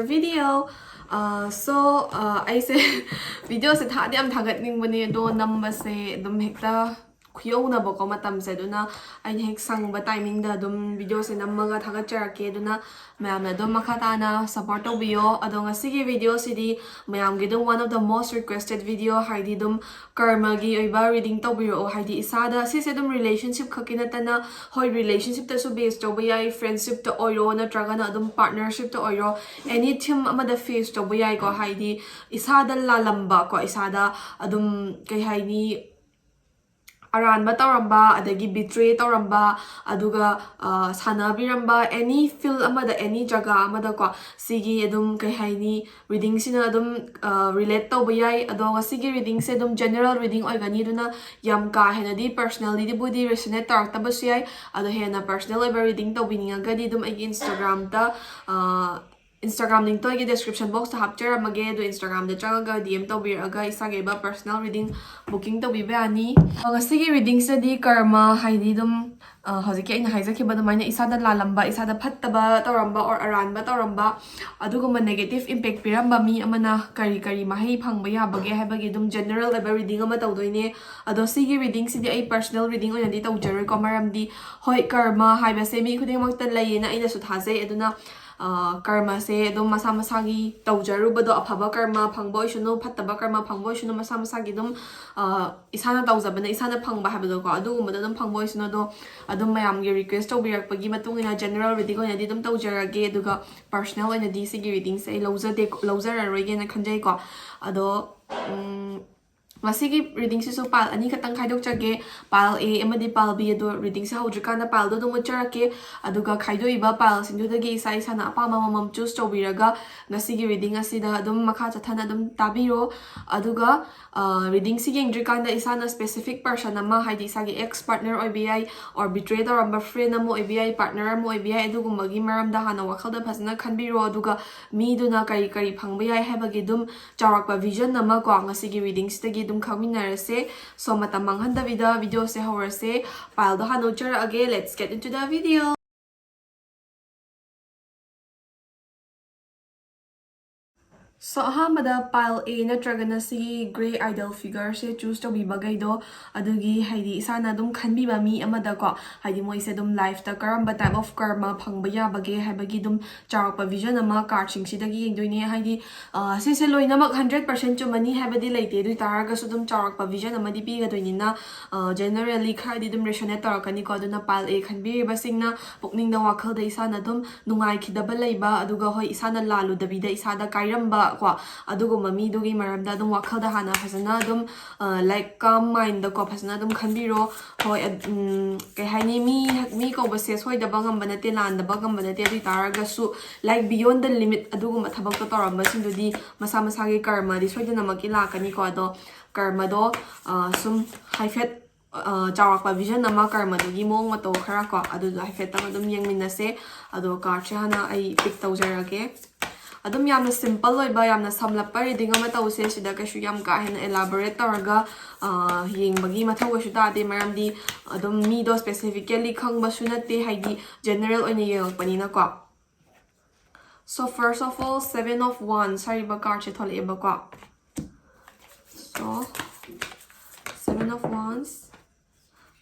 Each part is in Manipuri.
another video. I say video se thadi am thagat ning bane do number se dum hekta khuyo na boko matam se duna ai hek sang ba timing da dum video se namaga thagat charake duna mayam na dum makata na support to bio adonga sigi video sidi mayam gi dum one of the most requested video haidi dum karma gi oiba reading to biro haidi isada si se dum relationship khakina tana hoi relationship ta su based to bai friendship to oiro na traga na dum partnership to oiro any theme amada face to bai ko haidi isada la lamba ko isada adum kai haini aranba tauramba adagi betray tauramba aduga sanabiramba any feel amada any jaga amada ko sigi adum kai haini reading sina adum relate tawba yai adoga sigi reading se adum general reading oigani duna yam ka henadi personally di budi resonate taraktabasu yai ado hena personal ever reading tawbininga gadi dum agi Instagram ta Instagram link to agi description box ta hapchara mage do Instagram da changa DM to bir aga isage ba personal reading booking to bi bani ngasigi reading study karma haidi dum hojiki aina haizaki ba dumaina isada lalamba isada phattaba tawramba or aranba tawramba aduguma negative impact piramba mi amana kari mahai phangba yabage haibagi dum general level reading ama tawdoine ado sigi reading sidi ai personal reading oina di tawjaroi ko maramdi hoi karma haiba se mi khuding makta layena aina su thajai aduna karma se dum masa masagi tawjaru bado aphaba karma phangboy shunu phattaba karma phangboy shunu masa masagi dum isana tawjabana isana phangba habado ko adugumba dum phangboy shunu do adum mayam gi request tawbirak pagi matungina general reading oina di dum tawjarage aduga personal oina di sigi reading se lawzararoige na khanjai ko ado masigi reading si so pal ani khatang khaidok chage pal A amadi pal B do reading si hawjikana pal do dum charake aduga khaidoi ba pal sindu dagi sai sana apa mamam choose tobiraga ngasigi reading asida dum makha chathana dum tabiro aduga reading si yengdrikanda isana specific person ama haidi sagi ex partner OBI or betrayed or amba friend amo OBI partner amo OBI adugumagi maramda hana wakhalda phasna khanbiro aduga mi duna kari phangba yai habagi dum charakpa vision nama ko ngasigi reading stagi dum khangminarase so matam manghandabida video se hawrase pile do hanu chara age let's get into the video. So ahamada pile A natragana si gray idol figure se choose to be bagay do adugi haidi isana dum khanbiba mi amada ko haidi moi se dum life ta karamba type of karma phangba ya bage haibagi dum charakpa vision ama karching sidagi yengdoine haidi se loinamak 100% chumani habadi leite du taraga su dum charakpa vision ama di piga doinina generally khadi dum resonate tarakani ko duna pile A khanbi basingna pukning da wakhal da isana dum nungai khidaba leiba aduga hoi isana lalu dabida isada kairamba ko aduguma mi dugi maramda dum wakhalda hana phasana dum like calm mind da ko phasana dum khanbiro hoi kai haini mi ko base soi da bangam banate lan da bangam banate ri taraga su like beyond the limit aduguma thabak to toramba sindudi masa gi karma di soi da namaki lakani ko ado karma do sum haifet charakpa vision nama karma dugi mong mato khara ko adu haifet tang dum yengminase ado karche hana ai pick tawjarage adum yamna simple oiba yamna samlappa reading ama tawse sida ka shu yam ka hen elaborate tawraga yengbagi mathau shu ta de maramdi adum mi do specifically khangba su nate haidi general oina yengpani na ko so first of all 7 of wands sari ba card che thole ba ko so 7 of wands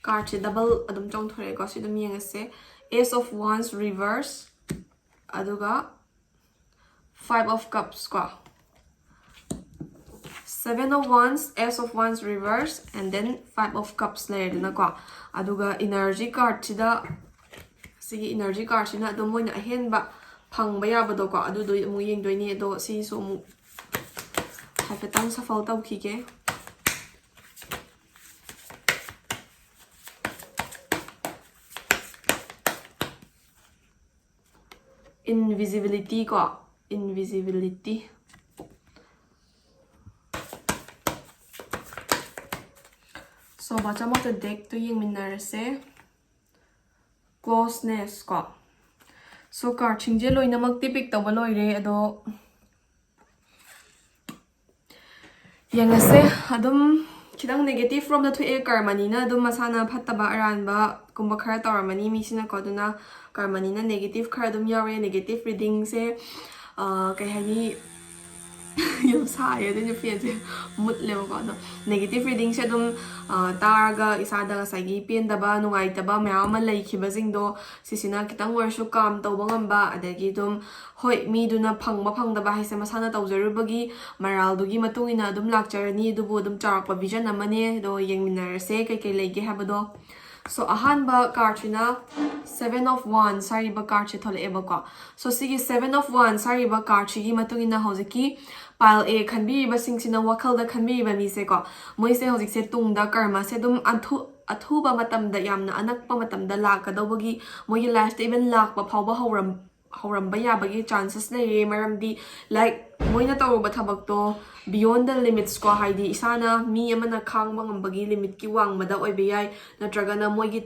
card che double adum chong thore ko sidum yengase ace of wands reverse aduga 5 of cups ko 7 of wands ace of wands reverse and then 5 of cups layer na ko aduga energy card sida sigi energy card sina do moina ahenba phangba yabado ko adu do mu yengdoini do si so mu hafetang safal taw khike invisibility ko invisibility so bottom of the deck to yengminarase closeness ko so card chingje loinamak tipik tawa loire ado yengase adum Chidang negative from the 2A karmanina do masana pataba aranba kumbakara taramani misina koduna karmanina negative karadum yare negative reading se ꯀꯩ ꯍꯥꯏꯅꯤ ꯌꯥꯝ ꯁꯥꯏꯌꯦ ꯑꯗꯨꯅ ꯐꯦꯟꯁꯦ ꯃꯨꯠꯂꯦꯕꯀꯣ ꯑꯗꯣ ꯅꯦꯒꯦꯇꯤꯚ ꯔꯤꯗꯤꯡꯁꯦ ꯑꯗꯨꯝ ꯇꯥꯔꯒ ꯏꯁꯥꯗ ꯉꯁꯥꯏꯒꯤ ꯄꯦꯟꯗꯕ ꯅꯨꯡꯉꯥꯏꯇꯕ ꯃꯌꯥꯝ ꯑꯃ ꯂꯩꯈꯤꯕꯁꯤꯡꯗꯣ ꯁꯤꯁꯤꯅ ꯈꯤꯇꯪ ꯑꯣꯏꯔꯁꯨ ꯀꯥꯝ ꯇꯧꯕ ꯉꯝꯕ ꯑꯗꯒꯤ ꯑꯗꯨꯝ ꯍꯣꯏ ꯃꯤꯗꯨꯅ ꯐꯪꯕ ꯐꯪꯗꯕ ꯍꯥꯏꯁꯦ ꯃꯁꯥꯅ ꯇꯧꯖꯔꯨꯕꯒꯤ ꯃꯔꯥꯜꯗꯨꯒꯤ ꯃꯇꯨꯡ ꯏꯟꯅ ꯑꯗꯨꯝ ꯂꯥꯛꯆꯔꯅꯤ ꯑꯗꯨꯕꯨ ꯑꯗꯨꯝ ꯆꯥꯎꯔꯛꯄ ꯚꯤꯖꯟ ꯑꯃꯅꯦ ꯑꯗꯣ ꯌꯦꯡꯃꯤꯟꯅꯔꯁꯦ ꯀꯩꯀꯩ ꯂꯩꯒꯦ ꯍꯥꯏꯕꯗꯣ ꯁꯣ ꯑꯍꯥꯟꯕ ꯀꯥꯔꯠꯁꯤꯅ 7 of Wands ꯍꯥꯏꯔꯤꯕ ꯀꯥꯔꯠꯁꯦ ꯊꯣꯛꯂꯛꯑꯦꯕꯀꯣ ꯁꯣ ꯁꯤꯒꯤ 7 of Wands ꯍꯥꯏꯔꯤꯕ ꯀꯥꯔꯠꯁꯤꯒꯤ ꯃꯇꯨꯡ ꯏꯟꯅ ꯍꯧꯖꯤꯛꯀꯤ ꯄꯥꯏꯜ ꯑꯦ ꯈꯟꯕꯤꯔꯤꯕꯁꯤꯡꯁꯤꯅ ꯋꯥꯈꯜꯗ ꯈꯟꯕꯤꯔꯤꯕ ꯃꯤꯁꯦꯀꯣ ꯃꯣꯏꯁꯦ ꯍꯧꯖꯤꯛꯁꯦ ꯇꯨꯡꯗ ꯀꯔꯃꯁꯦ ꯑꯗꯨꯝ ꯑꯊꯨꯕ ꯃꯇꯝꯗ ꯌꯥꯝꯅ ꯑꯅꯛꯄ ꯃꯇꯝꯗ ꯂꯥꯛꯀꯗꯧꯕꯒꯤ ꯃꯣꯏꯒꯤ ꯂꯥꯏꯐꯇ ꯏꯚꯟ ꯂꯥꯛꯄ ꯐꯥꯎꯕ ꯍꯧꯔꯝꯕ ꯌꯥꯕꯒꯤ ꯆꯥꯟꯁꯦꯁ ꯂꯩꯔꯦ ꯃꯔꯝꯗꯤ ꯂꯥꯏꯛ ꯃꯣꯏꯅ ꯇꯧꯔꯨꯕ ꯊꯕꯛꯇꯣ ꯕꯤꯌꯣꯟ ꯗ ꯂꯤꯃꯤꯠꯁ ꯀꯣ ꯍꯥꯏꯗꯤ ꯏꯁꯥꯅ ꯃꯤ ꯑꯃꯅ ꯈꯥꯡꯕ ꯉꯝꯕꯒꯤ ꯂꯤꯃꯤꯠꯀꯤ ꯋꯥꯡꯃꯗ ꯑꯣꯏꯕ ꯌꯥꯏ ꯅꯠꯇ꯭ꯔꯒꯅ ꯃꯣꯏꯒꯤ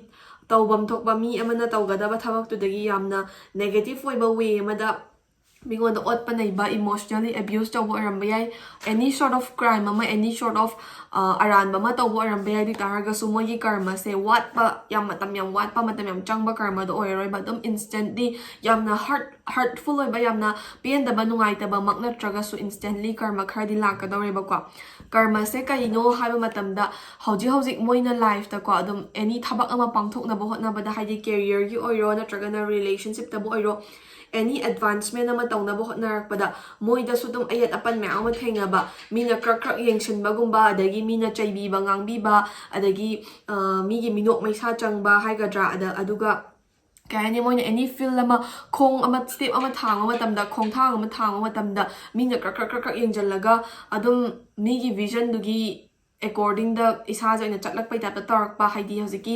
ꯇꯧꯐꯝ ꯊꯣꯛꯄ ꯃꯤ ꯑꯃꯅ ꯇꯧꯒꯗꯕ ꯊꯕꯛꯇꯨꯗꯒꯤ ꯌꯥꯝꯅ ꯅꯦꯒꯦꯇꯤꯚ ꯑꯣꯏꯕ ꯋꯦ ꯑꯃꯗ ꯃꯤꯉꯣꯟꯗ ꯑꯣꯠꯄ ꯅꯩꯕ ꯏꯃꯣꯁꯅꯦꯜꯂꯤ ꯑꯦꯕ꯭ꯌꯨꯁ ꯇꯧꯕ ꯑꯣꯏꯔꯝꯕ ꯌꯥꯏ ꯑꯦꯅꯤ ꯁꯣꯔꯠ ꯑꯣꯐ ꯀ꯭ꯔꯥꯏꯝ ꯑꯃ ꯑꯦꯅꯤ ꯁꯣꯔꯠ ꯑꯣꯐ ꯑꯔꯥꯟꯕ ꯑꯃ ꯇꯧꯕ ꯑꯣꯏꯔꯝꯕ ꯌꯥꯏ ꯑꯗꯨ ꯇꯥꯔꯒꯁꯨ ꯃꯣꯏꯒꯤ ꯀꯔꯃꯁꯦ ꯋꯥꯠꯄ ꯃꯇꯝ ꯌꯥꯝ ꯋꯥꯠꯄ ꯃꯇꯝ ꯌꯥꯝ ꯆꯪꯕ ꯀꯔꯃꯗꯣ ꯑꯣꯏꯔꯔꯣꯏꯕ ꯑꯗꯨꯝ ꯏꯟꯁꯇꯦꯟꯠꯂꯤ ꯌꯥꯝꯅ ꯍꯔꯠꯐꯨꯜ ꯑꯣꯏꯕ ꯌꯥꯝꯅ ꯄꯦꯟꯗꯕ ꯅꯨꯡꯉꯥꯏꯇꯕꯃꯛ ꯅꯠꯇ꯭ꯔꯒꯁꯨ ꯏꯟꯁꯇꯦꯟꯠꯂꯤ ꯀꯔꯃ ꯈꯔꯗꯤ ꯂꯥꯛꯀꯗꯧꯔꯦꯕꯀꯣ ꯀꯔꯃꯁꯦ ꯀꯔꯤꯅೋ ꯍꯥꯏꯕ ꯃꯇꯝꯗ ꯍꯧꯖꯤꯛ ꯃꯣꯏꯅ ꯂꯥꯏꯐꯇꯀꯣ ꯑꯗꯨꯝ ꯑꯦꯅꯤ ꯊꯕꯛ ꯑꯃ ꯄꯥꯡꯊꯣꯛꯅꯕ ꯍꯣꯠꯅꯕꯗ ꯍꯥꯏꯗꯤ ꯀꯦꯔꯤꯌꯔꯒꯤ ꯑꯣꯏꯔꯣ ꯅꯠꯇ꯭ꯔꯒꯅ ꯔꯤꯂꯦꯁꯟꯁꯤꯞꯇꯕꯨ ꯑꯣꯏꯔോ ꯑꯦꯅꯤ ꯑꯦꯗꯚꯥꯟꯁꯃꯦꯟ ꯑꯃ ꯇꯧꯅꯕ ꯍꯣꯠꯅꯔꯛꯄꯗ ꯃꯣꯏꯗꯁꯨ ꯑꯗꯨꯝ ꯑꯌꯦꯠ ꯑꯄꯟ ꯃꯌꯥꯝ ꯑꯃ ꯊꯦꯡꯅꯕ ꯃꯤꯅ ꯈ꯭ꯔꯛ ꯌꯦꯡꯁꯤꯟꯕꯒꯨꯝꯕ ꯑꯗꯒꯤ ꯃꯤꯅ ꯆꯩꯕꯤꯕ ꯉꯥꯡꯕꯤꯕ ꯑꯗꯒꯤ ꯃꯤꯒꯤ ꯃꯤꯅꯣꯛ ꯃꯩꯁꯥ ꯆꯪꯕ ꯍꯥꯏꯒꯗ꯭ꯔꯥ ꯑꯗꯨꯒ ꯀꯩ ꯍꯥꯏꯅꯤ ꯃꯣꯏꯅ ꯑꯦꯅꯤ ꯐꯤꯜ ꯑꯃ ꯈꯣꯡ ꯑꯃ ꯁ꯭ꯇꯦꯞ ꯑꯃ ꯊꯥꯡꯕ ꯃꯇꯝꯗ ꯈꯣꯡꯊꯥꯡ ꯑꯃ ꯊꯥꯡꯕ ꯃꯇꯝꯗ ꯃꯤꯅ ꯈ꯭ꯔꯛ ꯌꯦꯡꯁꯤꯜꯂꯒ ꯑꯗꯨꯝ ꯃꯤꯒꯤ ꯚꯤꯖꯟꯗꯨꯒꯤ ꯑꯦꯀꯣꯔꯗꯤꯡꯗ ꯏꯁꯥꯁꯦ ꯑꯣꯏꯅ ꯆꯠꯂꯛꯄꯩ ꯇꯥꯏꯞꯇ ꯇꯧꯔꯛꯄ ꯍꯥꯏꯗꯤ ꯍꯧꯖꯤꯛꯀꯤ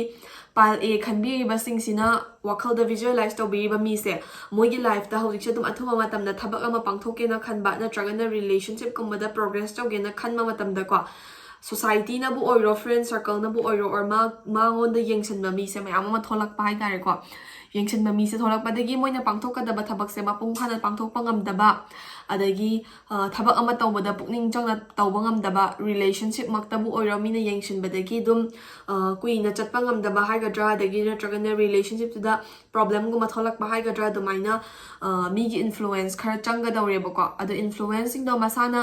ꯄꯥꯏꯜ ꯑꯦ ꯈꯟꯕꯤꯔꯤꯕꯁꯤꯡꯁꯤꯅ ꯋꯥꯈꯜꯗ ꯚꯤꯖꯨꯑꯦꯂꯥꯏꯁ ꯇꯧꯕꯤꯔꯤꯕ ꯃꯤꯁꯦ ꯃꯣꯏꯒꯤ ꯂꯥꯏꯐꯇ ꯍꯧꯖꯤꯛꯁꯦ ꯑꯗꯨꯝ ꯑꯊꯨꯕ ꯃꯇꯝꯗ ꯊꯕꯛ ꯑꯃ ꯄꯥꯡꯊꯣꯛꯀꯦꯅ ꯈꯟꯕ ꯅꯠꯇ꯭ꯔꯒꯅ ꯔꯤꯂꯦꯁꯟꯁꯤꯞꯀꯨꯝꯕꯗ ꯄ꯭ꯔꯣꯒ꯭ꯔꯦꯁ ꯇꯧꯒꯦꯅ ꯈꯟꯕ ꯃꯇꯝꯗꯀꯣ ꯁꯣꯁꯥꯏꯇꯤꯅꯕꯨ ꯑꯣꯏꯔꯣ ꯐ꯭ꯔꯦꯟ ꯁꯔꯀꯜꯅꯕꯨ ꯑꯣꯏꯔꯣ ꯑꯣꯔ ꯃꯉꯣꯟꯗ ꯌꯦꯡꯁꯤꯟꯕ ꯃꯤꯁꯦ ꯃꯌꯥꯝ ꯑꯃ ꯊꯣꯛꯂꯛꯄ ꯍꯥꯏꯇꯥꯔꯦꯀꯣ ꯌꯦꯡꯁꯤꯟꯕ ꯃꯤꯁꯦ ꯊꯣꯛꯂꯛꯄꯗꯒꯤ ꯃꯣꯏꯅ ꯄꯥꯡꯊꯣꯛꯀꯗꯕ ꯊꯕꯛꯁꯦ ꯃꯄꯨꯡ ꯐꯥꯅ ꯄꯥꯡꯊꯣꯛꯄ ꯉꯝꯗꯕ ꯑꯗꯒꯤ ꯊꯕꯛ ꯑꯃ ꯇꯧꯕꯗ ꯄꯨꯛꯅꯤꯡ ꯆꯪꯅ ꯇꯧꯕ ꯉꯝꯗꯕ ꯔꯤꯂꯦꯁꯟꯁꯤꯞꯃꯛꯇꯕꯨ ꯑꯣꯏꯔꯣ ꯃꯤꯅ ꯌꯦꯡꯁꯤꯟꯕꯗꯒꯤ ꯑꯗꯨꯝ ꯀꯨꯏꯅ ꯆꯠꯄ ꯉꯝꯗꯕ ꯍꯥꯏꯒꯗ꯭ꯔꯥ ꯑꯗꯒꯤ ꯅꯠꯇ꯭ꯔꯒꯅ ꯔꯤꯂꯦꯁꯟꯁꯤꯞꯇꯨꯗ ꯄ꯭ꯔꯣꯕ꯭ꯂꯦꯝꯒꯨꯝꯕ ꯊꯣꯛꯂꯛꯄ ꯍꯥꯏꯒꯗ꯭ꯔꯥ ꯑꯗꯨꯃꯥꯏꯅ ꯃꯤꯒꯤ ꯏꯟꯐ꯭ꯂꯨꯋꯦꯟꯁ ꯈꯔ ꯆꯪꯒꯗꯧꯔꯦꯕꯀꯣ ꯑꯗꯣ ꯏꯟꯐ꯭ꯂꯨꯋꯦꯟꯁꯁꯤꯡꯗꯣ ꯃꯁꯥꯅ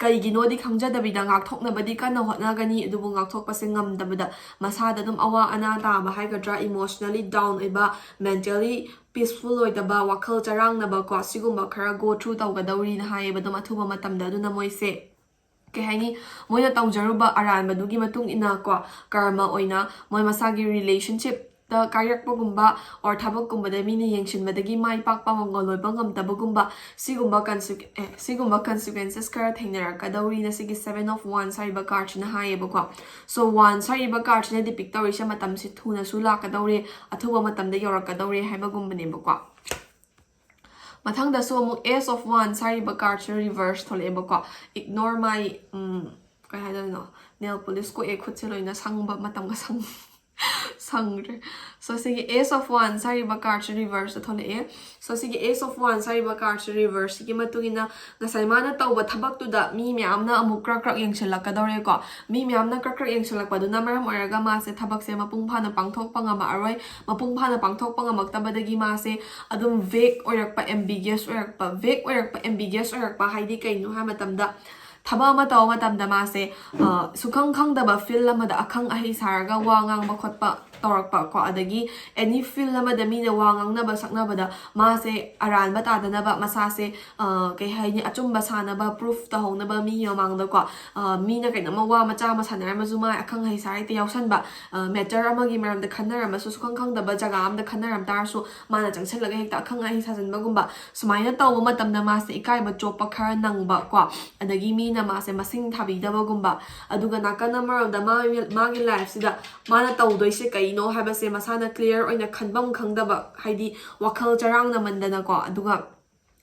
ꯀꯩꯒꯤꯅꯣꯗꯤ ꯈꯪꯖꯗꯕꯤꯗ ꯉꯥꯛꯊꯣꯛꯅꯕꯗꯤ ꯀꯟꯅ ꯍꯣꯠꯅꯒꯅꯤ ꯑꯗꯨꯕꯨ ꯉꯥꯛꯊꯣꯛꯄꯁꯦ ꯉꯝꯗꯕꯗ ꯃꯁꯥꯗ ꯑꯗꯨꯝ ꯑꯋꯥ ꯑꯅꯥ ꯇꯥꯕ ꯍꯥꯏꯒꯗ꯭ꯔꯥ ꯏꯃꯣꯁꯅꯦꯜꯂꯤ ꯗꯥꯎꯟ ꯑꯣꯏꯕ ꯃꯦꯟꯇꯦꯜꯂꯤ ꯄꯤꯁꯐꯨꯜ ꯑꯣꯏꯗꯕ ꯋꯥꯈꯜ ꯆꯔꯥꯡꯅꯕꯀꯣ ꯁꯤꯒꯨꯝꯕ ꯈꯔ ꯒꯣ ꯊ꯭ꯔꯨ ꯇꯧꯒꯗꯧꯔꯤꯅ ꯍꯥꯏꯌꯦꯕ ꯑꯗꯨꯝ ꯑꯊꯨꯕ ꯃꯇꯝꯗ ꯑꯗꯨꯅ ꯃꯣꯏꯁꯦ ꯀꯩ ꯍꯥꯏꯅꯤ ꯃꯣꯏꯅ ꯇꯧꯖꯔꯨꯕ ꯑꯔꯥꯟꯕꯗꯨꯒꯤ ꯃꯇꯨꯡ ꯏꯟꯅ ꯀꯣ ꯀꯔꯃ ꯑꯣꯏꯅ ꯃꯣꯏ ꯃꯁꯥꯒꯤ ꯔꯤꯂꯦꯁꯟꯁꯤꯞꯇ ꯀꯥꯏꯔꯛꯄꯒꯨꯝꯕ ꯑꯣꯔ ꯊꯕꯛꯀꯨꯝꯕꯗ ꯃꯤꯅ ꯌꯦꯡꯁꯤꯟꯕꯗꯒꯤ ꯃꯥꯏ ꯄꯥꯛꯄ ꯃꯪꯒꯣꯜ ꯑꯣꯏꯕ ꯉꯝꯗꯕꯒꯨꯝꯕ ꯁꯤꯒꯨꯝꯕ ꯀꯟꯁꯤꯀ꯭ꯋꯦꯟꯁꯦꯁ ꯈꯔ ꯊꯦꯡꯅꯔꯛꯀꯗꯧꯔꯤꯅ ꯁꯤꯒꯤ 7 of Wands ꯍꯥꯏꯔꯤꯕ ꯀꯥꯔꯠꯁꯤꯅ ꯍꯥꯏꯌꯦꯕꯀꯣ ꯁꯣ Wands ꯍꯥꯏꯔꯤꯕ ꯀꯥꯔꯠꯁꯤꯅ ꯗꯤꯄꯤꯛ ꯇꯧꯔꯤꯁꯦ ꯃꯇꯝꯁꯤ ꯊꯨꯅꯁꯨ ꯂꯥꯛꯀꯗꯧꯔꯦ ꯑꯊꯨꯕ ꯃꯇꯝꯗ ꯌꯧꯔꯛꯀꯗꯧꯔꯦ ꯍꯥꯏꯕꯒꯨꯝꯕꯅꯦꯕꯀோ ꯃꯊꯪꯗꯁꯨ ꯑꯃꯨꯛ Ace of Wands ꯍꯥꯏꯔꯤꯕ ꯀꯥꯔꯠꯁꯤꯅ ꯔꯤꯚꯔꯁ ꯊꯣꯛꯂꯛꯑꯦꯕꯀꯣ ꯏꯒꯅꯣꯔ ꯃꯥꯏ ꯀꯩ ꯍꯥꯏꯗꯣꯏꯅꯣ ꯅꯦꯜ ꯄꯣꯂꯤꯁ ꯀꯣꯛꯑꯦ ꯈꯨꯠꯁꯦ ꯂꯣꯏꯅ ꯁꯪꯕ ꯃꯇꯝꯒ ꯁꯪꯗ꯭ꯔꯦ ꯁꯣ ꯁꯤꯒꯤ Ace of Wands ꯍꯥꯏꯔꯤꯕ ꯀꯥꯔꯠꯁꯤ ꯔꯤꯚꯔꯁꯇ ꯊꯣꯛꯂꯛꯑꯦ ꯁꯣ ꯁꯤꯒꯤ Ace of Wands ꯍꯥꯏꯔꯤꯕ ꯀꯥꯔꯠꯁꯤ ꯔꯤꯚꯔꯁꯁꯤꯒꯤ ꯃꯇꯨꯡꯏꯟꯅ ꯉꯁꯥꯏ ꯃꯥꯅ ꯇꯧꯕ ꯊꯕꯛꯇꯨꯗ ꯃꯤ ꯃꯌꯥꯝꯅ ꯑꯃꯨꯛ ꯈ꯭ꯔꯛ ꯌꯦꯡꯁꯤꯜꯂꯛꯀꯗꯧꯔꯦꯀꯣ ꯃꯤ ꯃꯌꯥꯝꯅ ꯈ꯭ꯔꯛ ꯌꯦꯡꯁꯤꯜꯂꯛꯄꯗꯨꯅ ꯃꯔꯝ ꯑꯣꯏꯔꯒ ꯃꯥꯁꯦ ꯊꯕꯛꯁꯦ ꯃꯄꯨꯡ ꯐꯥꯅ ꯄꯥꯡꯊꯣꯛꯄ ꯉꯝꯃꯛꯑꯔꯣꯏ ꯃꯄꯨꯡ ꯐꯥꯅ ꯄꯥꯡꯊꯣꯛꯄ ꯉꯝꯃꯛꯇꯕꯗꯒꯤ ꯃꯥꯁꯦ ꯑꯗꯨꯝ ꯚꯦꯛ ꯑꯣꯏꯔꯛꯄ ꯑꯦꯝꯕꯤꯒꯤꯌꯁ ꯑꯣꯏꯔꯛꯄ ꯍꯥꯏꯗꯤ ꯀꯩꯅꯣ ꯍꯥꯏꯕ ꯃꯇꯝꯗ ꯊꯕꯛ ꯑꯃ ꯇꯧꯕ ꯃꯇꯝꯗ ꯃꯥꯁꯦ ꯁꯨꯈꯪ ꯈꯪꯗꯕ ꯐꯤꯜ ꯑꯃꯗ ꯑꯈꯪ ꯑꯍꯩ ꯁꯥꯔꯒ ꯋꯥ ꯉꯥꯡꯕ ꯈꯣꯠꯄ ꯇꯧꯔꯛꯄ ꯀꯣ ꯑꯗꯒꯤ ꯑꯦꯅꯤ ꯐꯤꯜ ꯑꯃꯗ ꯃꯤꯅ ꯋꯥ ꯉꯥꯡꯅꯕ ꯁꯛꯅꯕꯗ ꯃꯥꯁꯦ ꯑꯔꯥꯟꯕ ꯇꯥꯗꯅꯕ ꯃꯁꯥꯁꯦ ꯀꯩ ꯍꯥꯏꯅꯤ ꯑꯆꯨꯝꯕ ꯁꯥꯅꯕ ꯄ꯭ꯔꯨꯐ ꯇꯧꯍꯧꯅꯕ ꯃꯤ ꯃꯃꯥꯡꯗꯀꯣ ꯃꯤꯅ ꯀꯩꯅꯣꯝꯃ ꯋꯥ ꯃꯆꯥ ꯑꯃ ꯁꯥꯟꯅꯔꯝꯃꯁꯨ ꯃꯥ ꯑꯈꯪ ꯑꯍꯩ ꯁꯥ ꯍꯦꯛꯇ ꯌꯥꯎꯁꯟꯕ ꯃꯦꯇꯔ ꯑꯃꯒꯤ ꯃꯔꯝꯗ ꯈꯟꯅꯔꯝꯃꯁꯨ ꯁꯨꯈꯪ ꯈꯪꯗꯕ ꯖꯒꯥ ꯑꯃꯗ ꯈꯟꯅꯔꯝ ꯇꯥꯔꯁꯨ ꯃꯥꯅ ꯆꯪꯁꯤꯜꯂꯒ ꯍꯦꯛꯇ ꯑꯈꯪ ꯑꯍꯩ ꯁꯥꯖꯤꯟꯕꯒꯨꯝꯕ ꯁꯨꯃꯥꯏꯅ ꯇꯧꯕ ꯃꯇꯝꯗ ꯃꯥꯁꯦ ꯏꯀꯥꯏꯕ ꯆꯣꯞꯄ ꯈꯔ ꯅꯪꯕ ꯀꯣ ꯑꯗꯒꯤ ꯃꯤꯅ ꯃꯥꯁꯦ ꯃꯁꯤꯡ ꯊꯥꯕꯤꯗꯕꯒꯨꯝꯕ ꯑꯗꯨꯒ ꯅꯥꯀꯟ ꯑꯃꯔꯣꯝꯗ ꯃꯥꯒꯤ ꯂꯥꯏꯐꯁꯤꯗ ꯃꯥꯅ ꯇꯧꯗꯣꯏꯁꯦ ꯀꯩꯅꯣ ꯍꯥꯏꯕꯁꯦ ꯃꯁꯥꯅ ꯀ꯭ꯂꯤꯌꯔ ꯑꯣꯏꯅ ꯈꯟꯐꯝ ꯈꯪꯗꯕ ꯍꯥꯏꯗꯤ ꯋꯥꯈꯜ ꯆꯔꯥꯡꯅꯃꯟꯗꯅꯀꯣ ꯑꯗꯨꯒ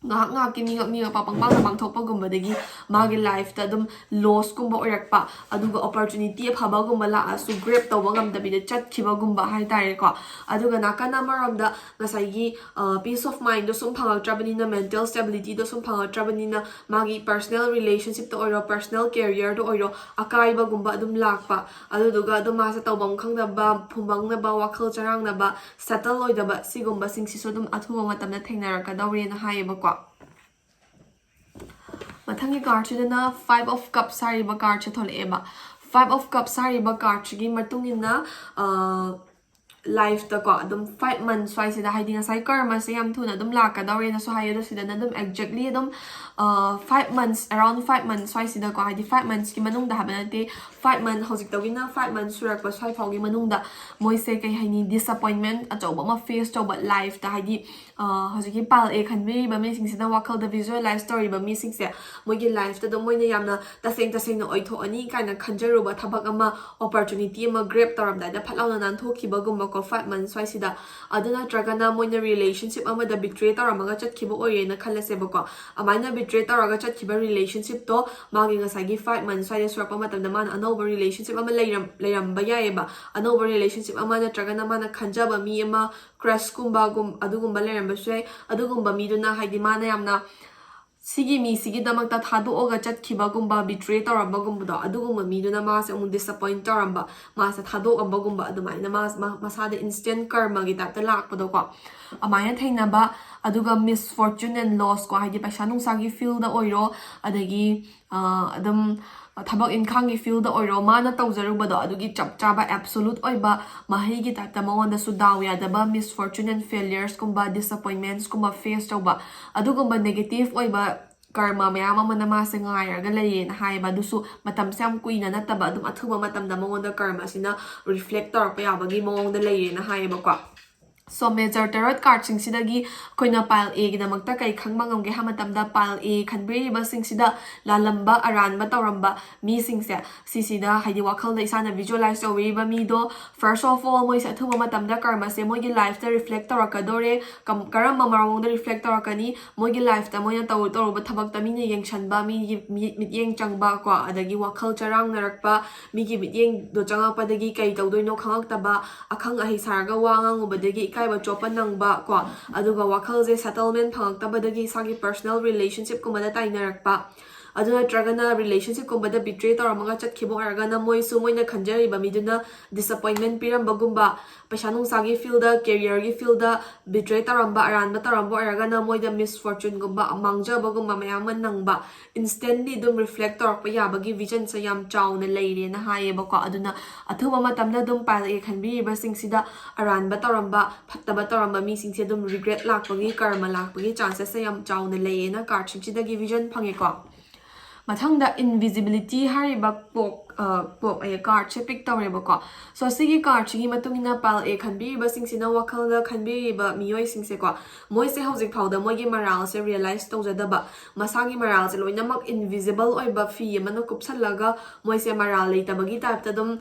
ꯉꯥꯏꯍꯥꯛꯀꯤ ꯃꯤ ꯃꯄꯥ ꯄꯪꯄꯥꯡꯗ ꯄꯥꯡꯊꯣꯛꯄꯒꯨꯝꯕꯗꯒꯤ ꯃꯥꯒꯤ ꯂꯥꯏꯐꯇ ꯑꯗꯨꯝ ꯂꯣꯁꯀꯨꯝꯕ ꯑꯣꯏꯔꯛꯄ ꯑꯗꯨꯒ ꯑꯣꯄꯣꯔꯆꯨꯅꯤꯇꯤ ꯑꯐꯕꯒꯨꯝꯕ ꯂꯥꯛꯑꯁꯨ ꯒ꯭ꯔꯦꯞ ꯇꯧꯕ ꯉꯝꯗꯕꯤꯗ ꯆꯠꯈꯤꯕꯒꯨꯝꯕ ꯍꯥꯏꯇꯥꯔꯦꯀꯣ ꯑꯗꯨꯒ ꯅꯥꯀꯟ ꯑꯃꯔꯣꯝꯗ ꯉꯁꯥꯏꯒꯤ ꯄꯤꯁ ꯑꯣꯐ ꯃꯥꯏꯟꯗꯣ ꯁꯨꯝ ꯐꯪꯉꯛꯇ꯭ꯔꯕꯅꯤna ꯃꯦꯟꯇꯦꯜ ꯁ꯭ꯇꯦꯕꯤꯂꯤꯇꯤꯗꯣ ꯁꯨꯝ ꯐꯪꯉꯛꯇ꯭ꯔꯕꯅꯤna ꯃꯥꯒꯤ ꯄꯔꯁꯅꯦꯜ ꯔꯤꯂꯦꯁꯟꯁꯤꯞꯇ ꯑꯣꯏꯔꯣ ꯄꯔꯁꯅꯦꯜ ꯀꯦꯔꯤꯌꯔꯗ ꯑꯣꯏꯔꯣ ꯑꯀꯥꯏꯕꯒꯨꯝꯕ ꯑꯗꯨꯝ ꯂꯥꯛꯄ ꯑꯗꯨꯗꯨꯒ ꯑꯗꯨꯝ ꯃꯥꯁꯦ ꯇꯧꯐꯝ ꯈꯪꯗꯕ ꯐꯨꯝꯕꯪꯅꯕ ꯋꯥꯈꯜ ꯆꯔꯥꯡꯅꯕ ꯁꯦꯇꯜ ꯑꯣꯏꯗꯕ ꯁꯤꯒꯨꯝꯕꯁꯤꯡꯁꯤꯁꯨ ꯑꯗꯨꯝ ꯑꯊꯨꯕ ꯃꯇꯝꯗ ꯊꯦꯡꯅꯔꯛꯀꯗꯧꯔꯦꯅ ꯍꯥꯏꯌꯦꯕꯀꯣ ꯃꯊꯪꯒꯤ ꯀꯥꯔꯠꯁꯤꯗꯅ 5 of Cups ꯍꯥꯏꯔꯤꯕ ꯀꯥꯔꯠꯁꯦ ꯊꯣꯛꯂꯛꯑꯦꯕ 5 of Cups ꯍꯥꯏꯔꯤꯕ ꯀꯥꯔꯠꯁꯤꯒꯤ ꯃꯇꯨꯡ ꯏꯟꯅ ꯂꯥꯏꯐꯇꯀꯣ ꯑꯗꯨꯝ 5 months ꯁ꯭ꯋꯥꯏꯁꯤꯗ ꯍꯥꯏꯗꯤ ꯉꯁꯥꯏ ꯀꯔꯃꯁꯦ ꯌꯥꯝ ꯊꯨꯅ ꯑꯗꯨꯝ ꯂꯥꯛꯀꯗꯧꯔꯦꯅꯁꯨ ꯍꯥꯏꯌꯦ ꯑꯗꯣ ꯁꯤꯗꯅ ꯑꯗꯨꯝ ꯑꯦꯛꯖꯦꯛꯠꯂꯤ ꯑꯗꯨꯝ 5 months around 5 months ꯁ꯭ꯋꯥꯏꯁꯤꯗꯀꯣ ꯍꯥꯏꯗꯤ 5 monthsꯀꯤ ꯃꯅꯨꯡꯗ ꯍꯥꯏꯕ ꯅꯠꯇꯦ 5 months ꯍꯧꯖꯤꯛꯇꯒꯤꯅ 5 months ꯁꯨꯔꯛꯄ ꯁ꯭ꯋꯥꯏ ꯐꯥꯎꯒꯤ ꯃꯅꯨꯡꯗ ꯃꯣꯏꯁꯦ ꯀꯩ ꯍꯥꯏꯅꯤ ꯗꯤꯁꯑꯄꯣꯏꯟꯃꯦꯟꯠ ꯑꯆꯧꯕ ꯑꯃ ꯐꯦꯁ ꯇꯧꯕ ꯂꯥꯏꯐꯇ ꯍꯥꯏꯗꯤ ꯍꯧꯖꯤꯛꯀꯤ ꯄꯥꯜ ꯑꯦ ꯈꯟꯕꯤꯔꯤꯕ ꯃꯤꯁꯤꯡꯁꯤꯅ ꯋꯥꯈꯜꯗ ꯚꯤꯖꯨꯑꯦꯂꯥꯏꯁ ꯇꯧꯔꯤꯕ ꯃꯤꯁꯤꯡꯁꯦ ꯃꯣꯏꯒꯤ ꯂꯥꯏꯐꯇ ꯑꯗꯨꯝ ꯃꯣꯏꯅ ꯌꯥꯝꯅ ꯇꯁꯦꯡꯅ ꯑꯣꯏꯊꯣꯛꯑꯅꯤ ꯀꯥꯏꯅ ꯈꯟꯖꯔꯨꯕ ꯊꯕꯛ ꯑꯃ ꯑꯣꯄꯣꯔꯆꯨꯅꯤꯇꯤ ꯑꯃ ꯒ꯭ꯔꯦꯞ ꯇꯧꯔꯝꯗꯥꯏꯗ ꯐꯠ ꯂꯥꯎꯅ ꯅꯥꯟꯊꯣꯛꯈꯤꯕꯒꯨꯝꯕꯀꯣ 5 months ꯁ꯭ꯋꯥꯏꯁꯤꯗ ꯑꯗꯨ ꯅꯠꯇ꯭ꯔꯒꯅ ꯃꯣꯏꯅ ꯔꯤꯂꯦꯁꯟꯁꯤꯞ ꯑꯃꯗ ꯕꯤꯇ꯭ꯔꯦ ꯇꯧꯔꯝꯃꯒ ꯆꯠꯈꯤꯕ ꯑꯣꯏꯔꯦꯅ ꯈꯜꯂꯁꯦꯕꯀꯣ ꯑꯗꯨꯃꯥꯏꯅ ꯕꯤꯇ꯭ꯔꯦ ꯇꯧꯔꯒ ꯆꯠꯈꯤꯕ ꯔꯤꯂꯦꯁꯟꯁꯤꯞꯇꯣ ꯃꯥꯒꯤ ꯉꯁꯥꯏꯒꯤ 5 months ꯁ꯭ꯋꯥꯏꯗ ꯁꯨꯔꯛꯄ ꯃꯇꯝꯗ ꯃꯥꯅ ꯑꯅꯧꯕ ꯔꯤꯂꯦꯁꯟꯁꯤꯞ ꯑꯃ ꯂꯩꯔꯝꯕ ꯌꯥꯏꯑꯕ ꯑꯅꯧꯕ ꯔꯤꯂꯦꯁꯟꯁꯤꯞ ꯑꯃ ꯅꯠꯇ꯭ꯔꯒꯅ ꯃꯥꯅ ꯈꯟꯖꯕ ꯃꯤ ꯑꯃ ꯀ꯭ꯔꯁꯀꯨꯝꯕ ꯑꯗꯨꯒꯨꯝꯕ ꯂꯩꯔꯝꯕꯁꯨ ꯌꯥꯏ ꯑꯗꯨꯒꯨꯝꯕ ꯃꯤꯗꯨꯅ ꯍꯥꯏꯗꯤ ꯃꯥꯅ ꯌꯥꯝꯅ ꯁꯤꯒꯤ ꯃꯤꯁꯤꯒꯤꯗꯃꯛꯇ ꯊꯥꯗꯣꯛꯑꯒ ꯆꯠꯈꯤꯕꯒꯨꯝꯕ ꯕꯤꯇ꯭ꯔꯦ ꯇꯧꯔꯝꯕꯒꯨꯝꯕꯗꯣ ꯑꯗꯨꯒꯨꯝꯕ ꯃꯤꯗꯨꯅ ꯃꯥꯁꯦ ꯑꯃꯨꯛ ꯗꯤꯁꯑꯄꯣꯏꯟꯠ ꯇꯧꯔꯝꯕ ꯃꯥꯁꯦ ꯊꯥꯗꯣꯛꯑꯝꯕꯒꯨꯝꯕ ꯑꯗꯨꯃꯥꯏꯅ ꯃꯁꯥꯗ ꯏꯟꯁꯇꯦꯟꯠ ꯀꯔꯃꯒꯤ ꯇꯥꯏꯞꯇ ꯂꯥꯛꯄꯗꯣꯀꯣ ꯑꯗꯨꯃꯥꯏꯅ ꯊꯦꯡꯅꯕ ꯑꯗꯨꯒ ꯃꯤꯁꯐꯣꯔꯆꯨꯟ ꯑꯦꯟ ꯂꯣꯁ ꯀꯣ ꯍꯥꯏꯗꯤ ꯄꯩꯁꯥ ꯅꯨꯡꯁꯥꯒꯤ ꯐꯤꯜꯗ ꯑꯣꯏꯔꯣ ꯑꯗꯒꯤ ꯑꯗꯨꯝ ꯊꯕꯛ ꯏꯟꯈꯥꯡꯒꯤ ꯐꯤꯜꯗ ꯑꯣꯏꯔꯣ ꯃꯥꯅ ꯇꯧꯖꯔꯨꯕꯗꯣ ꯑꯗꯨꯒꯤ ꯆꯞ ꯆꯥꯕ ꯑꯦꯕꯁꯣꯂꯨꯠ ꯑꯣꯏꯕ ꯃꯍꯩꯒꯤ ꯇꯥꯏꯞꯇ ꯃꯉꯣꯟꯗꯁꯨ ꯗꯥꯎ ꯌꯥꯗꯕ ꯃꯤꯁꯐꯣꯔꯆꯨꯟ ꯑꯦꯟ ꯐꯦꯂꯤꯌꯔꯁꯀꯨꯝꯕ ꯗꯤꯁꯑꯄꯣꯏꯟꯃꯦꯟꯠꯁꯀꯨꯝꯕ ꯐꯦꯁ ꯇꯧꯕ ꯑꯗꯨꯒꯨꯝꯕ ꯅꯦꯒꯦꯇꯤꯚ ꯑꯣꯏꯕ ꯀꯔꯃ ꯃꯌꯥꯝ ꯑꯃꯅ ꯃꯥꯁꯦ ꯉꯥꯏꯔꯒ ꯂꯩꯌꯦꯅ ꯍꯥꯏꯌꯦꯕ ꯑꯗꯨꯁꯨ ꯃꯇꯝꯁꯦ ꯌꯥꯝ ꯀꯨꯏꯅ ꯅꯠꯇꯕ ꯑꯗꯨꯝ ꯑꯊꯨꯕ ꯃꯇꯝꯗ ꯃꯉꯣꯟꯗ ꯀꯔꯃꯁꯤꯅ ꯔꯤꯐ꯭ꯂꯦꯛ ꯇꯧꯔꯛꯄ ꯌꯥꯕꯒꯤ ꯃꯑꯣꯡꯗ ꯂꯩꯌꯦꯅ ꯍꯥꯏꯌꯦꯕꯀꯣ ꯁꯣ ꯃꯦꯖꯔ ꯇꯦꯔꯣꯠ ꯀꯥꯔꯠꯁꯤꯡꯁꯤꯗꯒꯤ ꯑꯩꯈꯣꯏꯅ ꯄꯥꯏꯜ ꯑꯦꯒꯤꯗꯃꯛꯇ ꯀꯩ ꯈꯪꯕ ꯉꯝꯒꯦ ꯍꯥꯏꯕ ꯃꯇꯝꯗ ꯄꯥꯏꯜ ꯑꯦ ꯈꯟꯕꯤꯔꯤꯕꯁꯤꯡꯁꯤꯗ ꯂꯥꯜꯂꯝꯕ ꯑꯔꯥꯟꯕ ꯇꯧꯔꯝꯕ ꯃꯤꯁꯤꯡꯁꯦ ꯁꯤꯁꯤꯗ ꯍꯥꯏꯗꯤ ꯋꯥꯈꯜꯗ ꯏꯁꯥꯅ ꯚꯤꯖꯨꯑꯦꯂꯥꯏꯁ ꯇꯧꯕꯤꯔꯤꯕ ꯃꯤꯗꯣ ꯐꯥꯔꯁ ꯑꯣꯐ ꯑꯣꯜ ꯃꯣꯏꯁꯦ ꯑꯊꯨꯕ ꯃꯇꯝꯗ ꯀꯔꯃꯁꯦ ꯃꯣꯏꯒꯤ ꯂꯥꯏꯐꯇ ꯔꯤꯐ꯭ꯂꯦꯛ ꯇꯧꯔꯛꯀꯗꯣꯔꯦ ꯀꯔꯝꯕ ꯃꯑꯣꯡꯗ ꯔꯤꯐ꯭ꯂꯦꯛ ꯇꯧꯔꯛꯀꯅꯤ ꯃꯣꯏꯒꯤ ꯂꯥꯏꯐꯇ ꯃꯣꯏꯅ ꯇꯧꯔꯨꯕ ꯊꯕꯛꯇ ꯃꯤꯅ ꯌꯦꯡꯁꯟꯕ ꯃꯤꯒꯤ ꯃꯤꯠꯌꯦꯡ ꯆꯪꯕ ꯀꯣ ꯑꯗꯒꯤ ꯋꯥꯈꯜ ꯆꯔꯥꯡꯅꯔꯛꯄ ꯃꯤꯒꯤ ꯃꯤꯠꯌꯦꯡꯗꯣ ꯆꯪꯉꯛꯄꯗꯒꯤ ꯀꯩ ꯇꯧꯗꯣꯏꯅꯣ ꯈꯪꯉꯛꯇꯕ ꯑꯈꯪ ꯑꯍꯩ ꯁꯥꯔꯒ ꯋꯥ ꯉꯥꯡꯉꯨꯕꯗꯒꯤ ꯏꯀꯥꯏꯕ ꯆꯣꯞꯄ ꯅꯪꯕ ꯀꯣ ꯑꯗꯨꯒ ꯋꯥꯈꯜꯁꯦ ꯁꯦꯇꯜꯃꯦꯟꯠ ꯐꯪꯉꯛꯇꯕꯗꯒꯤ ꯏꯁꯥꯒꯤ ꯄꯔꯁꯣꯅꯦꯜ ꯔꯤꯂꯦꯁꯟꯁꯤꯞꯀꯨꯝꯕꯗ ꯇꯥꯏꯅꯔꯛꯄ ꯑꯗꯨ ꯅꯠꯇ꯭ꯔꯒꯅ ꯔꯤꯂꯦꯁꯟꯁꯤꯞꯀꯨꯝꯕꯗ ꯕꯤꯇ꯭ꯔꯦ ꯇꯧꯔꯝꯃꯒ ꯆꯠꯈꯤꯕ ꯑꯣꯏꯔꯒꯅ ꯃꯣꯏꯅ ꯈꯟꯖꯔꯤꯕ ꯃꯤꯗꯨꯅ ꯗꯤꯁꯑꯄꯣꯏꯟꯃꯦꯟꯠ ꯄꯤꯔꯝꯕꯒꯨꯝꯕ ꯄꯩꯁꯥ ꯅꯨꯡꯁꯥꯒꯤ ꯐꯤꯜꯗ ꯀꯦꯔꯤꯌꯔꯒꯤ ꯐꯤꯜꯗ ꯕꯤꯇ꯭ꯔꯦ ꯇꯧꯔꯝꯕ ꯑꯔꯥꯟꯕ ꯇꯧꯔꯝꯕ ꯑꯣꯏꯔꯒꯅ ꯃꯣꯏꯗ ꯃꯤꯁꯐꯣꯔꯆꯨꯟꯒꯨꯝꯕ ꯃꯥꯡꯖꯕꯒꯨꯝꯕ ꯃꯌꯥꯝ ꯑꯃ ꯅꯪꯕ ꯏꯟꯁꯇꯦꯟꯠꯂꯤ ꯑꯗꯨꯝ ꯔꯤꯐ꯭ꯂꯦꯛ ꯇꯧꯔꯛꯄ ꯌꯥꯕꯒꯤ ꯚꯤꯖꯟꯁꯦ ꯌꯥꯝ ꯆꯥꯎꯅ ꯂꯩꯔꯦꯅ ꯍꯥꯏꯌꯦꯕꯀꯣ ꯑꯗꯨꯅ ꯑꯊꯨꯕ ꯃꯇꯝꯗ ꯑꯗꯨꯝ ꯄꯥꯏꯔꯛꯑꯦ ꯈꯟꯕꯤꯔꯤꯕꯁꯤꯡꯁꯤꯗ ꯑꯔꯥꯟꯕ ꯇꯧꯔꯝꯕ ꯐꯠꯇꯕ ꯇꯧꯔꯝꯕ ꯃꯤꯁꯤꯡꯁꯦ ꯑꯗꯨꯝ ꯔꯤꯒ꯭ꯔꯦꯠ ꯂꯥꯛꯄꯒꯤ ꯀꯔꯃ ꯂꯥꯛꯄꯒꯤ ꯆꯥꯟꯁꯦꯁꯁꯦ ꯌꯥꯝ ꯆꯥꯎꯅ ꯂꯩꯌꯦꯅ ꯀꯥꯔꯠꯁꯤꯡꯁꯤꯗꯒꯤ ꯚꯤꯖꯟ ꯐꯪꯉꯦꯀꯣ ꯃꯊꯪꯗ ꯏꯟꯚꯤꯖꯤꯕꯤꯂꯤꯇꯤ ꯍꯥꯏꯔꯤꯕ ꯀꯥꯔꯠꯁꯦ ꯄꯤꯛ ꯇꯧꯔꯦꯕꯀꯣ ꯁꯣ ꯁꯤꯒꯤ ꯀꯥꯔꯠꯁꯤꯒꯤ ꯃꯇꯨꯡ ꯏꯟꯅ ꯄꯥꯏꯜ ꯑꯦ ꯈꯟꯕꯤꯔꯤꯕꯁꯤꯡꯁꯤꯅ ꯋꯥꯈꯜꯗ ꯈꯟꯕꯤꯔꯤꯕ ꯃꯤꯑꯣꯏꯁꯤꯡꯁꯦꯀꯣ ꯃꯣꯏꯁꯦ ꯍꯧꯖꯤꯛ ꯐꯥꯎꯗ ꯃꯣꯏꯒꯤ ꯃꯔꯥꯜꯁꯦ ꯔꯤꯌꯦꯂꯥꯏꯁ ꯇꯧꯖꯗꯕ ꯃꯁꯥꯒꯤ ꯃꯔꯥꯜꯁꯦ ꯂꯣꯏꯅꯃꯛ ꯏꯟꯚꯤꯖꯤꯕꯜ ꯑꯣꯏꯕ ꯐꯤ ꯑꯃꯅ ꯀꯨꯞꯁꯜꯂꯒ ꯃꯣꯏꯁꯦ ꯃꯔꯥꯜ ꯂꯩꯇꯕꯒꯤ ꯇꯥꯏꯞꯇ ꯑꯗꯨꯝ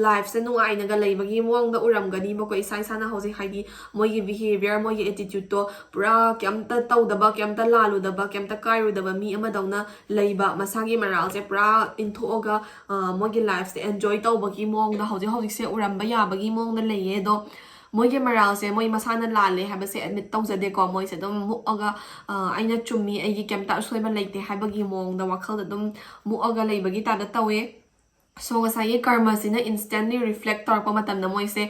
ꯂꯥꯏꯐꯁꯦ ꯅꯨꯡꯉꯥꯏꯅꯒ ꯂꯩꯕꯒꯤ ꯃꯑꯣꯡꯗ ꯎꯔꯝꯒꯅꯤꯕꯀꯣ ꯏꯁꯥꯅ ꯍꯧꯖꯤꯛ ꯍꯥꯏꯗꯤ ꯃꯣꯏꯒꯤ ꯕꯤꯍꯦꯕꯤꯌꯔ ꯃꯣꯏꯒꯤ ꯑꯦꯇꯤꯇ꯭ꯌꯨꯠꯇꯣ ꯄꯨꯔꯥ ꯀꯩꯝꯇ ꯇꯧꯗꯕ ꯀꯩꯝꯇ ꯂꯥꯜꯂꯨꯗꯕ ꯀꯩꯝꯇ ꯀꯥꯏꯔꯨꯗꯕ ꯃꯤ ꯑꯃꯗꯧꯅ ꯂꯩꯕ ꯃꯁꯥꯒꯤ ꯃꯔꯥꯜꯁꯦ ꯄꯨꯔꯥ ꯏꯟꯊꯣꯛꯑꯒ ꯃꯣꯏꯒꯤ ꯂꯥꯏꯐꯁꯦ ꯑꯦꯟꯖꯣꯏ ꯇꯧꯕꯒꯤ ꯃꯑꯣꯡꯗ ꯍꯧꯖꯤꯛꯁꯦ ꯎꯔꯝꯕ ꯌꯥꯕꯒꯤ ꯃꯑꯣꯡꯗ ꯂꯩꯌꯦ ꯑꯗꯣ ꯃꯣꯏꯒꯤ ꯃꯔꯥꯜꯁꯦ ꯃꯣꯏ ꯃꯁꯥꯅ ꯂꯥꯜꯂꯦ ꯍꯥꯏꯕꯁꯦ ꯑꯦꯗꯃꯤꯠ ꯇꯧꯖꯗꯦꯀꯣ ꯃꯣꯏꯁꯦ ꯑꯗꯨꯝ ꯃꯨꯛꯑꯒ ꯑꯩꯅ ꯆꯨꯝꯃꯤ ꯑꯩꯒꯤ ꯀꯩꯝꯇ ꯑꯁꯣꯏꯕ ꯂꯩꯇꯦ ꯍꯥꯏꯕꯒꯤ ꯃꯑꯣꯡꯗ ꯋꯥꯈꯜꯗ ꯑꯗꯨꯝ ꯃꯨꯛꯑꯒ ꯂꯩꯕꯒꯤ ꯇꯥꯏꯞꯇ ꯇꯧꯋꯦ ꯁꯣ ꯉꯁꯥꯏꯒꯤ ꯀꯔꯃꯁꯤꯅ ꯏꯟꯁꯇꯦꯟꯠꯂꯤ ꯔꯤꯐ꯭ꯂꯦꯛ ꯇꯧꯔꯛꯄ ꯃꯇꯝꯗ ꯃꯣꯏꯁꯦ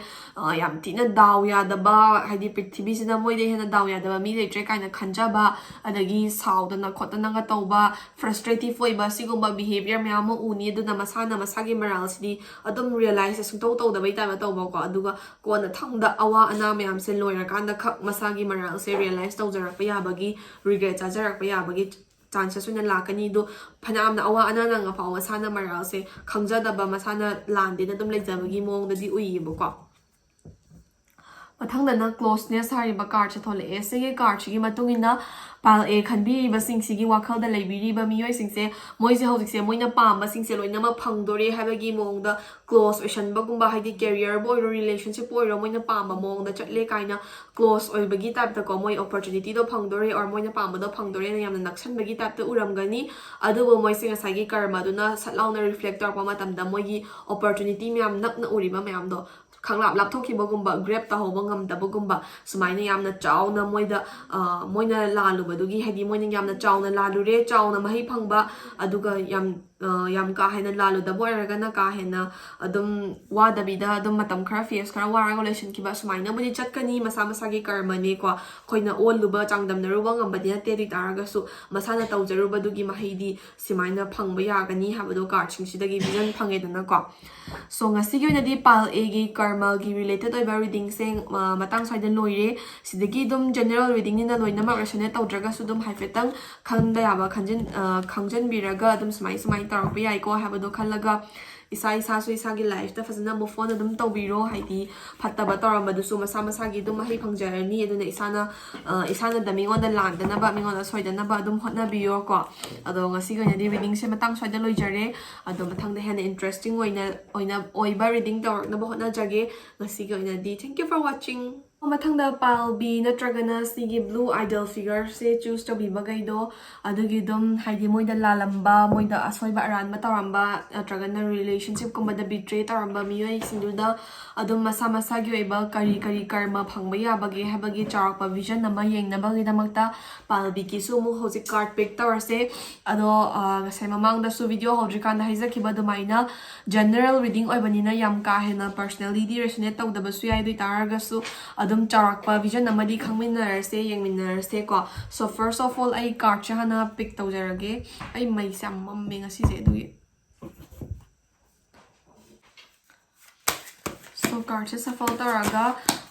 ꯌꯥꯝ ꯊꯤꯅ ꯗꯥꯎ ꯌꯥꯗꯕ ꯍꯥꯏꯗꯤ ꯄ꯭ꯔꯤꯊꯤꯕꯤꯁꯤꯗ ꯃꯣꯏꯗꯩ ꯍꯦꯟꯅ ꯗꯥꯎ ꯌꯥꯗꯕ ꯃꯤ ꯂꯩꯇ꯭ꯔꯦ ꯀꯥꯏꯅ ꯈꯟꯖꯕ ꯑꯗꯒꯤ ꯁꯥꯎꯗꯅ ꯈꯣꯠꯇꯅꯒ ꯇꯧꯕ ꯐ꯭ꯔꯁꯇ꯭ꯔꯦꯇꯤቭ ꯑꯣꯏꯕ ꯁꯤꯒꯨꯝꯕ ꯕꯤꯍꯦꯕꯤꯌꯔ ꯃꯌꯥꯝ ꯑꯃ ꯎꯅꯤ ꯑꯗꯨꯅ ꯃꯁꯥꯒꯤ ꯃꯔꯥꯜꯁꯤꯗꯤ ꯑꯗꯨꯝ ꯔꯤꯌꯦꯂꯥꯏꯁ ꯁꯨꯡꯇꯧ ꯇꯧꯗꯕꯩ ꯇꯥꯏꯞꯇ ꯇꯧꯕꯀꯣ ꯑꯗꯨꯒ ꯀꯣꯟꯅ ꯊꯪꯗ ꯑꯋꯥ ꯑꯅꯥ ꯃꯌꯥꯝꯁꯦ ꯂꯣꯏꯔꯀꯥꯟꯗ ꯈꯛ ꯃꯁꯥꯒꯤ ꯃꯔꯥꯜꯁꯦ ꯔꯤꯌꯦꯂꯥꯏꯁ ꯇꯧꯖꯔꯛꯄ ꯌꯥꯕꯒꯤ ꯔꯤꯒ꯭ꯔꯦꯠ ꯆꯥꯖꯔꯛꯄ ꯌꯥꯕꯒꯤ ꯆꯥꯟꯁꯦꯁ ꯑꯣꯏꯅ ꯂꯥꯛꯀꯅꯤ ꯑꯗꯣ ꯐꯅꯌꯥꯝꯅ ꯑꯋꯥ ꯑꯅꯥ ꯅꯪꯉꯐꯥꯎ ꯃꯁꯥꯅ ꯃꯔꯥꯜꯁꯦ ꯈꯪꯖꯗꯕ ꯃꯁꯥꯅ ꯂꯥꯟꯗꯦꯅ ꯑꯗꯨꯝ ꯂꯩꯖꯕꯒꯤ ꯃꯑꯣꯡꯗꯗꯤ ꯎꯏꯌꯦꯕꯀꯣ ꯃꯊꯪꯗꯅ ꯀ꯭ꯂꯣꯁꯅꯦꯁ ꯍꯥꯏꯔꯤꯕ ꯀꯥꯔꯠꯁꯦ ꯊꯣꯛꯂꯛꯑꯦ ꯁꯤꯒꯤ ꯀꯥꯔꯠꯁꯤꯒꯤ ꯃꯇꯨꯡ ꯏꯟꯅ ꯄꯥꯏꯜ ꯑꯦ ꯈꯟꯕꯤꯔꯤꯕꯁꯤꯡꯁꯤꯒꯤ ꯋꯥꯈꯜꯗ ꯂꯩꯕꯤꯔꯤꯕ ꯃꯤꯑꯣꯏꯁꯤꯡꯁꯦ ꯃꯣꯏꯁꯦ ꯍꯧꯖꯤꯛꯁꯦ ꯃꯣꯏꯅ ꯄꯥꯝꯕꯁꯤꯡꯁꯦ ꯂꯣꯏꯅꯃꯛ ꯐꯪꯗꯣꯔꯦ ꯍꯥꯏꯕꯒꯤ ꯃꯑꯣꯡꯗ ꯀ꯭ꯂꯣꯁ ꯑꯣꯏꯁꯟꯕꯒꯨꯝꯕ ꯍꯥꯏꯗꯤ ꯀꯦꯔꯤꯌꯔꯕꯨ ꯑꯣꯏꯔꯣ ꯔꯤꯂꯦꯁꯟꯁꯤꯞꯄꯨ ꯑꯣꯏꯔꯣ ꯃꯣꯏꯅ ꯄꯥꯝꯕ ꯃꯑꯣꯡꯗ ꯆꯠꯂꯦ ꯀꯥꯏꯅ ꯀ꯭ꯂꯣꯁ ꯑꯣꯏꯕꯒꯤ ꯇꯥꯏꯞꯇꯀꯣ ꯃꯣꯏ ꯑꯣꯄꯣꯔꯆꯨꯅꯤꯇꯤꯗꯣ ꯐꯪꯗꯣꯔꯦ ꯑꯣꯔ ꯃꯣꯏꯅ ꯄꯥꯝꯕꯗꯣ ꯐꯪꯗꯣꯔꯦꯅ ꯌꯥꯝꯅ ꯅꯛꯁꯟꯕꯒꯤ ꯇꯥꯏꯞꯇ ꯎꯔꯝꯒꯅꯤ ꯑꯗꯨꯕꯨ ꯃꯣꯏꯁꯦ ꯉꯁꯥꯏꯒꯤ ꯀꯔꯃꯗꯨꯅ ꯁꯠ ꯂꯥꯎꯅ ꯔꯤꯐ꯭ꯂꯦꯛ ꯇꯧꯔꯛꯄ ꯃꯇꯝꯗ ꯃꯣꯏꯒꯤ ꯑꯣꯄꯣꯔꯆꯨꯅꯤꯇꯤ ꯃꯌꯥꯝ ꯅꯛꯅ ꯎꯔꯤꯕ ꯃꯌꯥꯝꯗꯣ ꯈꯪꯂꯥꯞ ꯂꯥꯞꯊꯣꯛꯈꯤꯕꯒꯨꯝꯕ ꯒ꯭ꯔꯦꯞ ꯇꯧꯍꯧꯕ ꯉꯝꯗꯕꯒꯨꯝꯕ ꯁꯨꯃꯥꯏꯅ ꯌꯥꯝꯅ ꯆꯥꯎꯅ ꯃꯣꯏꯅ ꯂꯥꯜꯂꯨꯕꯗꯨꯒꯤ ꯍꯥꯏꯗꯤ ꯃꯣꯏꯅ ꯌꯥꯝꯅ ꯆꯥꯎꯅ ꯂꯥꯜꯂꯨꯔꯦ ꯆꯥꯎꯅ ꯃꯍꯩ ꯐꯪꯕ ꯑꯗꯨꯒ ꯌꯥꯝ yam ka hena lalu da boy raga na ka hena adum wada bida adum matam khara face khara wara relation ki ba sumai na budi chat kani masa masa gi karma ni ko khoina ol luba changdam na ruba ngam badi na te ri taraga su masa na tau jaru ba du gi mahai di simai na phang ba ya gani ha ba do card ching si da gi vision phange da na ko so ngasi gi na di pal a gi karma gi related oi ba reading sing matang sai da loire sidagi dum general reading ni na loina ma resonate tau draga su dum haifetang khanda ya ba khangjin biraga dum smai smai tar pa yai ko have do khalaga isa su isa gi life ta fazana mo phone dum tau biro haiti phatta ba tar ma du su masa masa gi dum hai phangjarani aduna isana da mingon da land na ba mingon da soida na ba dum hotna biyo ko ado ngasi ga di reading se matang soida loi jare ado mathang da hen interesting oiba reading tar na ba hotna jage ngasi ga di thank you for watching mathangda pal b natragana sigi blue idol figure se choose to be bagaido adugi dum haidi moida lalamba moida asoiba aran ma taramba natragana relationship kumba da betray taramba miyoi sinduda adum masa masa gi oiba kari karma phangba ya bagi habagi charakpa vision nama yengna bagi damakta pal b ki su mu hoji card pick tarse ado ngasai mamang da su video hodrikan da haija kiba dumaina general reading oibanina yam ka hena personality resonate tawdaba su yai dui taraga su adum charakpa vision namadi khangminarse yengminarse ko so first of all I card chana pick tawjarage ai mai sam mamme ngasi se du so card se shuffle taraga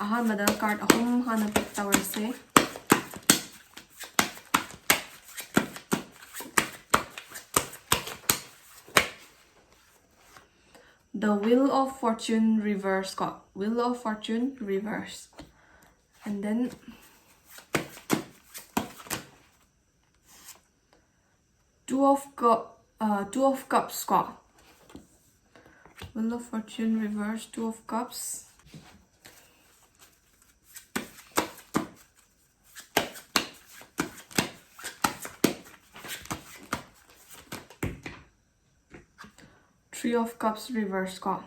ahamada card ahum hana pick tawarse the Wheel of Fortune reverse ko Wheel of Fortune reverse and then Two of Cups ko Wheel of Fortune reverse, Two of Cups, Three of Cups reverse ko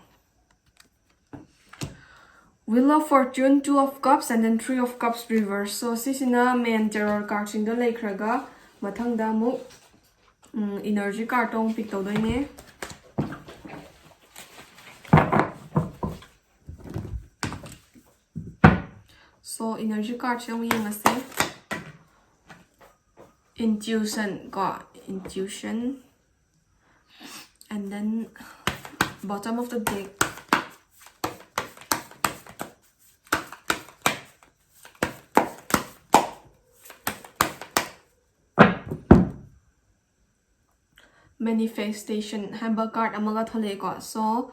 Wheel of Fortune, Two of Cups, and then Three of Cups reverse. So sisina main terror card sing do laikraga mathang da mu energy card tong pick to doine. So energy card siya mo yung ase intuition ko intuition, and then bottom of the deck manifestation hamba card amaga thole ko. So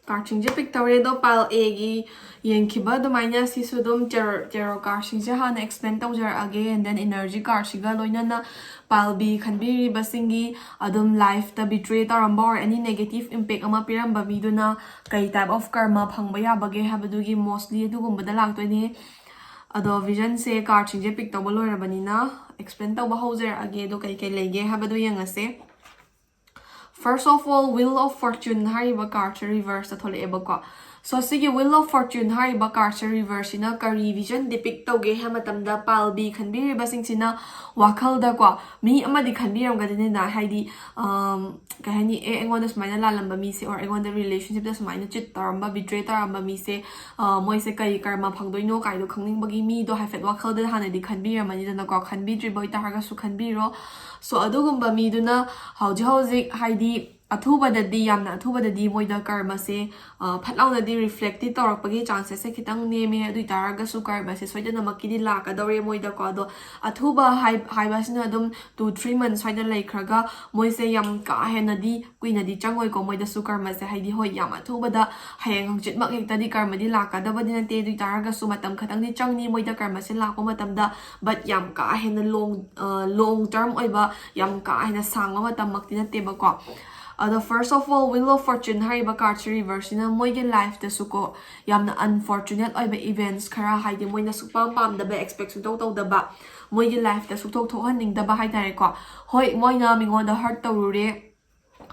card sing je pick tawre do pile a gi yengkiba do maina si sudum tarot card sing je hana explain tawjar age, and then energy card siga loina na pile b khanbiri basingi adum life ta betray taramba or any negative impact ama piramba miduna kai type of karma phangba ya bage habadugi mostly adugumba da lagtoini ado vision se card sing je pick tawba loirabanina explain tawba hauser age do kai lege habadu yangase. First of all, Wheel of Fortune hariba card reverse at hole ebako. So sige Wheel of Fortune hariba card reverse ina kari vision depict tawge hamatamda pal b khanbiri basing sina wakal da ko mi amadi khanbiram gadine na haidi kahani engon smaina lalamba mi se or engon the relationship da smaina chit taramba betray taramba mi se moi se kai karma phangdoino kai do khangning bagi mi do hafet wakal da hana di khanbiram ani da na ko khanbidri boy targa su khanbiro. So adugumba mi duna hauji haidi athubadadi yamna athubadadi moida karma se phatlaunadi reflected tawrakpagi chances se khitang neme adui taraga su karma se soidana makidi lakadore moida ko do athuba haibasina dum 2-3 months soida laikraga moise yam ka henadi kuinadi changoi ko moida su karma se haidi hoi yam athubada hayeng hangchit mak hektadi karma di lakadabadi nate adui taraga su matam khatang ni changni moida karma se lakko matamda but yam ka hena long term oiba yam ka hena sangma matam makti nate ba ko. The first of all, Wheel of Fortune hariba card reverse ina moige life da suko yamna unfortunate oiba events khara haidi moina supam pam da ba expect su to da ba moige life da su thok haning da ba hai tare ko hoi moina mingon da hurt tawrure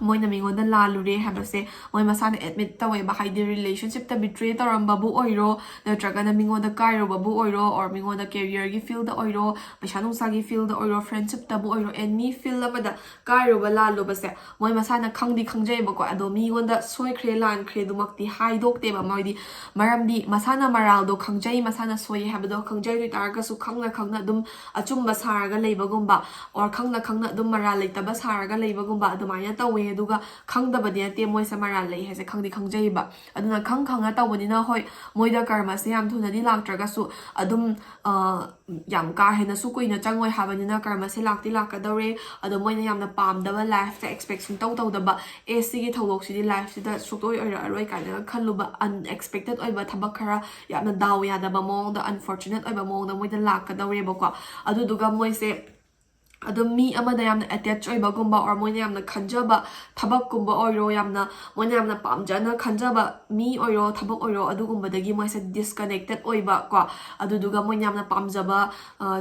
moina mingonda lalure habase moi masana admit tawe ba haidi relationship ta betray taramba bu oiro natraga na mingonda kairo babu oiro or mingonda career gi field da oiro paisa nungsa gi field da oiro friendship ta bu oiro any field amada kairo ba lalu base moi masana khangdi khangjai ba ko ado mingonda soi khre lan khre dumakti haidok te ba moidi maramdi masana maral do khangjai masana soi habado khangjai ri targa su khangna dum achumba saraga leibagumba or khangna dum maral leitaba saraga leibagumba adumaya tawe aduga khangdabadi ate moi samara lei hese khangdi khangjaiba aduna khanga tawbadina hoi moida karma se yam thuna di laktraga su adum yam ka hena su koina changoi habanina karma se lakti lakadore adu moina yamna pamdaba life expectation tawdaba AC gi thawok si di life si da sutoi aroi kana khaluba unexpected oiba thabak khara yamna daw yadaba mong da unfortunate oiba mong da moida lakadore bako adu duga moi se adum mi amada yamna attach oibagumba or moina yamna khanjaba thabakkumba oiro yamna moina yamna pamjana khanjaba mi oiro thabak oiro adugumbadagi moise disconnected oiba ko aduduga moina yamna pamjaba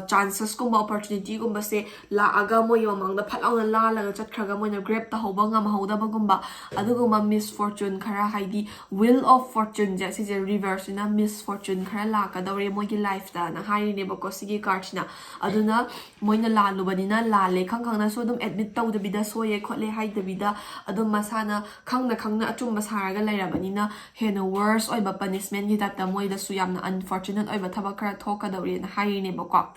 chances kumba opportunity gumba se la aga moyo mangda phalawna la laga chatkhraga moina grab ta hoba ngam hoda bagumba aduguma misfortune khara haidi wheel of fortune ja si je reverse na misfortune khara la ka dore mogi life ta na hairi ne bako sigi cards na aduna moina la lubani na lale khangna so dum admit taw de bida soye khole hai de bida adum masana khangna achum basaraga lairabani na heno worse oi ba punishment gi ta moi da su yamna unfortunate oi ba thaba khara thoka dawri na hai ne bako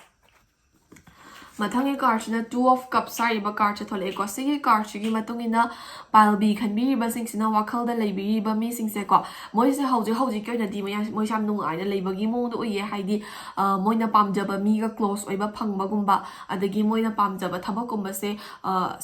mathangi card na 2 of cups sai ba card che thole ko sigi card gi matungina palbi khanbi ba sing sina wakhal da leibi ba mi sing se ko moi se hauji kyo na di moi sam nung ai na leibagi mo do ye haidi moi na pamjaba mi ga close oi ba phangba gumba adagi moi na pamjaba thabak gumba se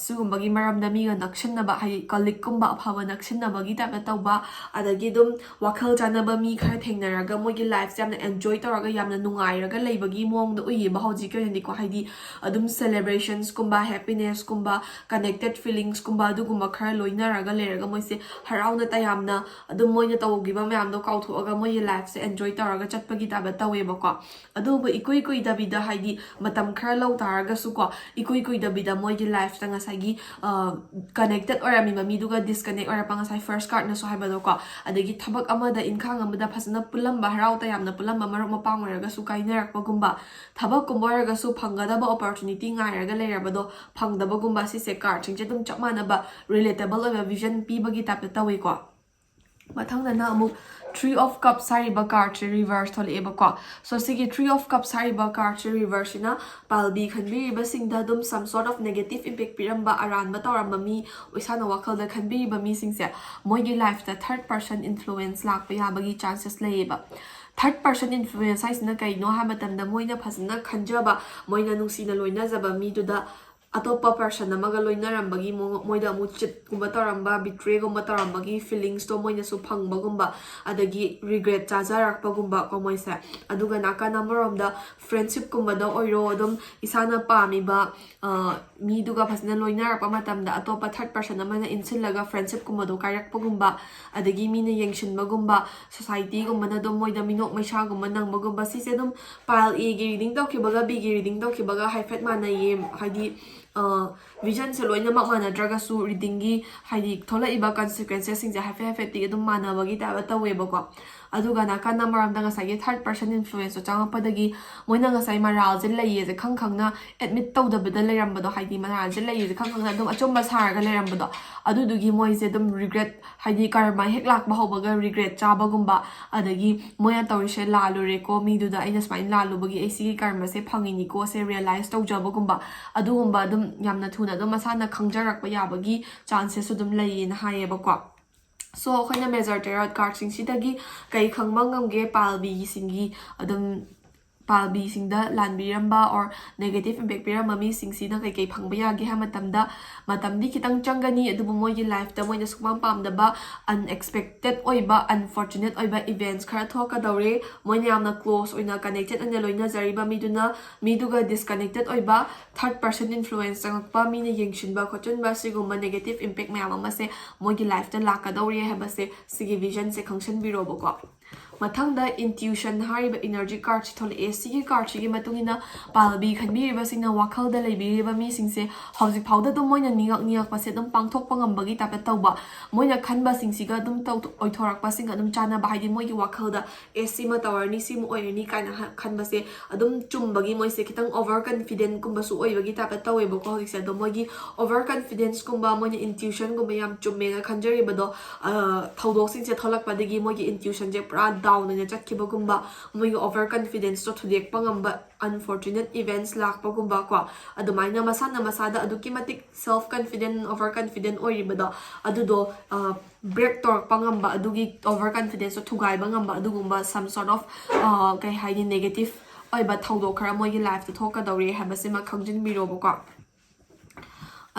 sugumba gi maram da mi ga nakshin na ba hai colleague gumba phawa nakshin na ba gi ta tawba adagi dum wakhal jana ba mi khara thengnaraga moi gi life jam na enjoy taraga yamna nungai raga leibagi mong do ye ba hauji kyo ni ko haidi adum celebrations kumba happiness kumba connected feelings kumba adugumba khara loina raga leraga moise harauna tayamna adum moina tawgiba mayam do kauthoga moi life se enjoy taraga chatpagi taba tawe bako aduba ikui dabida haidi matam khara law taraga su ko ikui dabida moi gi life tanga sagi connected orami mami duga disconnect ora panga sai first card na so haibado ko adagi thabak amada inkhang amada phasana pulamba harau tayamna pulamba marok mapang raga su kainarak pagumba thabak kumba raga su phangada ba opportunity ngairaga leirabado phangdabagumba si se card chingche dum chapmana ba relatable of vision pibagi tap tawe ko mathangna na amu 3 of cups sari ba card reverse thole eba ko so sigi 3 of cups sari ba card reverse ina palbi khanbi ba singda dum some sort of negative impact piramba aran ba tawramba mi oisana wakal da khanbi ba mi singse moigi life da third person influence lak pa yabagi chances leba third person influence haisina kai no ha matamda moina phasna khanjaba moina nungsina loina jaba mi duda atopa person amaga loinarambagi moida mu chit gumba taramba betray gumba tarambagi feelings to moina su phangba gumba adagi regret chajarakpa gumba ko moisa aduga nakana moromda friendship gumba da oiro dum isana pami ba mi duga phasna loinarapa matamda atopa third person amana insillaga friendship gumba do kairakpa gumba adagi mina yengshinba gumba society gumba na dum moida minok maisha gumba nangba gumba sise dum pile A gi reading tawkibaga B gi reading tawkibaga haifet mana yem haidi vision se loina mak mana draga su reading gi haidi thola iba consequences sing ja hafe ti dum mana bagi ta ba tawe ba ko aduga na kan namaram da ngasai third person influence so changa padagi moina ngasai maral je lai je khangna admit taw da bada leram bado haidi maral je lai je khangna dum achomba saraga leram bado adudugi moi je dum regret haidi karma hek lak ba hobaga regret chaba gumba adagi moya tawrise lalu re ko mi du da ina smain lalu bagi ac karma se phangini ko se realize taw jaba gumba adugumba dum yamna thuna dum masana khangjarak ba yabagi chances su dum lai in haye ba ko so khana major tarot card sing sidagi kai khangmangam ge palbi singi adum palbi singda lanbiramba or negative impact piramba mi singsi na kai phangba ya ge ha matamdi kitang changani adubu moi gi life da moi na sukmam pam da ba unexpected oiba unfortunate oiba events khara thoka dawre moi na amna close oina connected and loina zariba miduga disconnected oiba third person influence changpa mi na yengshin ba khochun ba siguma negative impact mayam ama se moi gi life da laka dawre ha ba se sigi vision se khangsan biro ba ko mathangda intuition hariba energy card si thole sigi card sigi matungina palbi khanbiriba singna wakhalda leibiriba mi singse hojik phauda dum moina ningak pase dum pangthok pangambagi tapta tawba moina khanba singsiga dum taw oithorak pasing dum chana ba haidi moigi wakhalda sima tawarni sim oirni kaina khanba se adum chumbagi moise kitang overconfident kumba su oibagi tapta taweba ko hojik se dum moigi overconfidence kumba moina intuition kumba yam chummenga khanjariba do thaudok singse tholak padagi moigi intuition je pra down na chatkibagumba moigi overconfidence to thudek pangamba unfortunate events lakpagumba ko adumaina masada aduki matik self confident overconfident oribado adudo break tork pangamba adugi overconfidence to thugai bangamba adugumba some sort of kai haini negative oiba thaudok khara moigi life to thoka dawri habasima khangjin birobo ko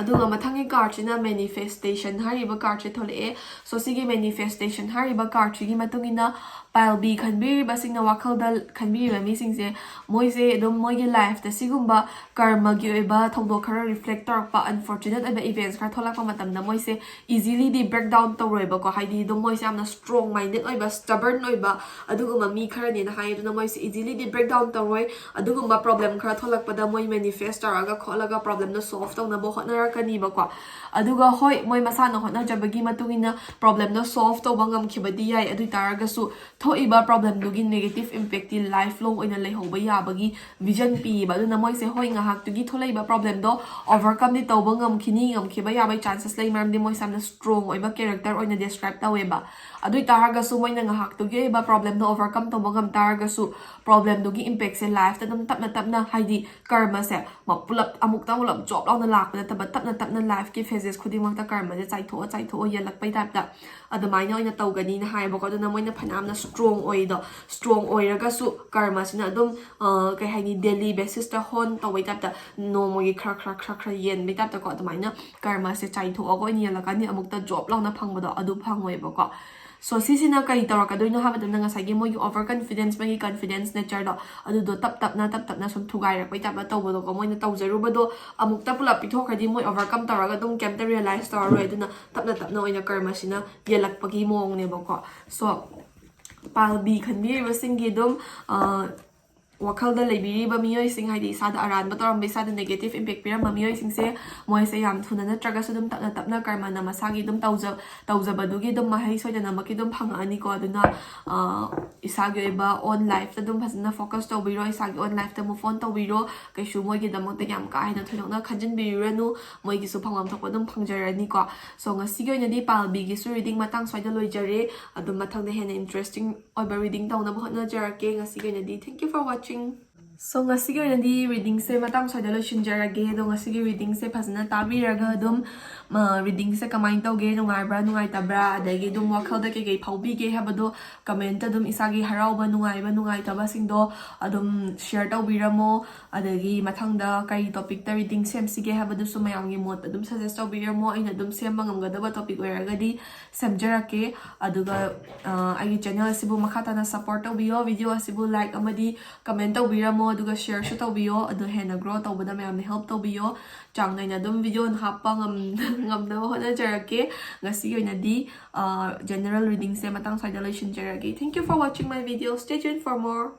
aduga mathangi card china manifestation hariba card che thole so sigi manifestation hariba card chi gi matungina pile b khanbiri basingna wakhalda khanbiri mi singse moise dom moigi life ta sigumba karma gi oiba thongdo khara reflector pa unfortunate oiba events khara thola pa matamda moise easily di breakdown tawroiba ko haidi dom moise amna strong minded oiba stubborn oiba aduguma mi khara ni na haiduna moise easily di breakdown tawroi aduguma problem khara tholak pada moi manifest araga kholaga problem na solve tawna bo hotna kaniba ko aduga hoi moi masana hotna jabagi matungina problem no solve to bangam khibadi yai adu taraga su thoiba problem dugi negative impact in lifelong oina leihoba yabagi vision pi ba du na moi se hoi nga hak tugi tholaiba problem do overcome ni to bangam khini ngam khiba yabai chances lai maram di moi samna strong oiba character oina describe taweba adu taraga su moi nga hak tugi ba problem do overcome to bangam taraga su problem dugi impact se life ta dum tapna haidi karma se mapulap amuk tamulap job law na lak na tapna life ki phases khudimang ta karma je chaitho yalak pai tap da adamaina oina tawgani na haiba ko duna moina phanamna strong oiraga su karma sina dum kai haini daily basis ta hon tawai tap da no mogi khra yen bai tap ta ko adamaina karma se chaitho ago ni yalakani amuk ta job law na phangba adu phangoi ba ko so sisina kai taraka doino haba dum nga sagi mogi overconfidence magi confidence nature do adu do tap na sum thugai ra pai tap ba taw do ko moina tawjaru ba do amuk ta pula pithokhadi moi overcome taraga dum kem ta realize tar roi duna tapna oina karma sina yelak pagi mong ne ba ko so palbi khanbi wasingi dum wakhalda leibiriba miyoi sing haidi sada aran batoram be sada negative impact piram miyoi sing se moi se yam thuna na traga sudum tapna karma na masagi dum tawja badugi dum mahai soida na maki dum phanga ani ko aduna isagi ba on life ta dum phasna focus to biro isagi on life ta move on to biro kai shu moi gi damok ta yam ka haina thulong na khanjin biro nu moi gi su phangam thok dum phangjarani ko so ngasi gi na di palbi gi su reading matang soida loijare adum mathang de hen interesting over reading taw na bhot na jarake ngasi gi na di thank you for watching so ngasi gi na di reading se matang soida lo shinjarage do ngasi gi reading se phasna tabiraga dum reading se kamai tawge nungai tabra adagi dum wakhal da ke phaubi ge habado comment dum isagi harauba nungai taba singdo adum share tawbiramo adagi mathangda kai topic ta reading sem sige habado sumayam gi mot dum suggest tawbiramo aina dum sem mangamgadaba topic oiragadi samjarake aduga agi channel asibu makhata na support tawbiyo video asibu like amadi comment tawbiramo aduga share shu tawbiyo adu hena grow tawbada mayam help tawbiyo changnaina dum video happa ngamna hona jarake ngasi oina di general reading se matang side shinjarage thank you for watching my video stay tuned for more